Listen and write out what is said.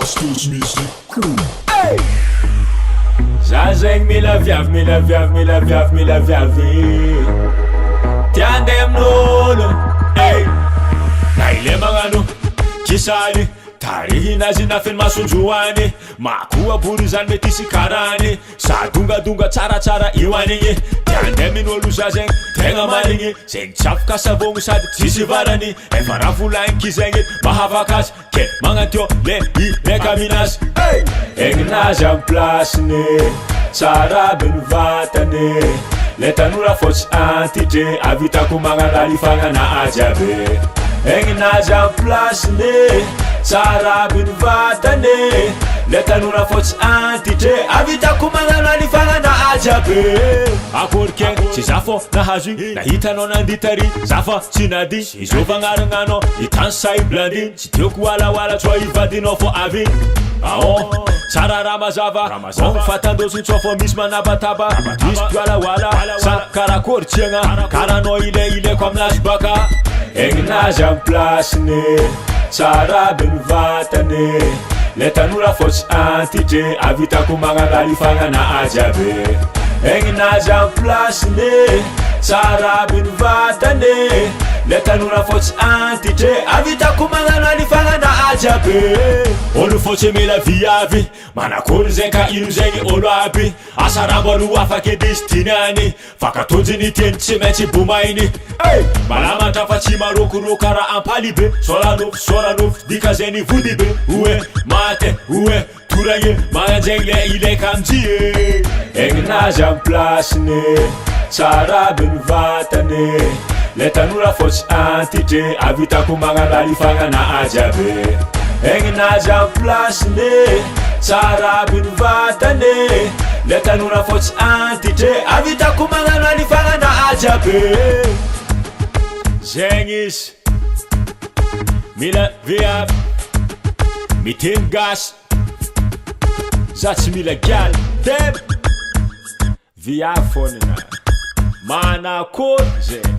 Bastos Music Crew. Zazeng mila viavy Tiandem nolo Na ile magnano kisany Tarihinazy nafeny masonjoany Makoa bory zany mety isy karany Sadongadonga tsaratsara io anigny Tiandemin'olo zazegny tegna maligny Zegny tsy afaka savogno sady tsisy varany Efa raha volagniky zegny mahavaka azy Ke magnantio le ilaika aminazy Egnazy amy plasiny Tsara aby ny vatany Le tanora fô tsy antitry Avitako magnalala ifagnana azy aby Egnazy amy plasiny Tsara aby ny vatany Le tanora fô tsy antitry Avitako magnalala ifagnana azy aby Akory kegny tsy za fô nahazo Nahitanao nanditary Za fa tsy nady Izova agnaragnanao Hitany say blandiny Tsy tiako walawala Tsoa ivadinao fô avy Tsara raha mazava Gôny fatandosiny tsô fô misy manabataba Misy pialawala Sa karakory tiagna Karanao ilaiko aminazy baka Egnazy amy plasiny Tsara aby ny vatany Le tanora fô tsy antitry Avitako magnalala ifagnana azy aby Egnazy amy plasiny Tsara aby ny vatany Le tanora fô tsy antitry Avitako magnalala ifagnana azy aby Olo fô tsy mila viavy Manakory zegny ka ino zegny olo aby Asa rambo alo afaky destinany Fakatonjiny tieny tsy maintsy bomainy Malamatra fa tsy marokoroko raha ampaly be Soranofo dika zegny vody be Oe mate oe toragny Magnanjegny le ilaika amjy Egnazy amy plasiny Tsara aby ny vatany Le tanora fô tsy antitry Avitako magnalala ifagnana azy aby Egnazy amy plasiny Tsara aby ny vatany Le tanora fô tsy antitry Avitako magnalala ifagnana azy aby Zegny izy Mila viavy Miteny gasy Za tsy mila gialy Deb Viavy fô nina Manakory zegny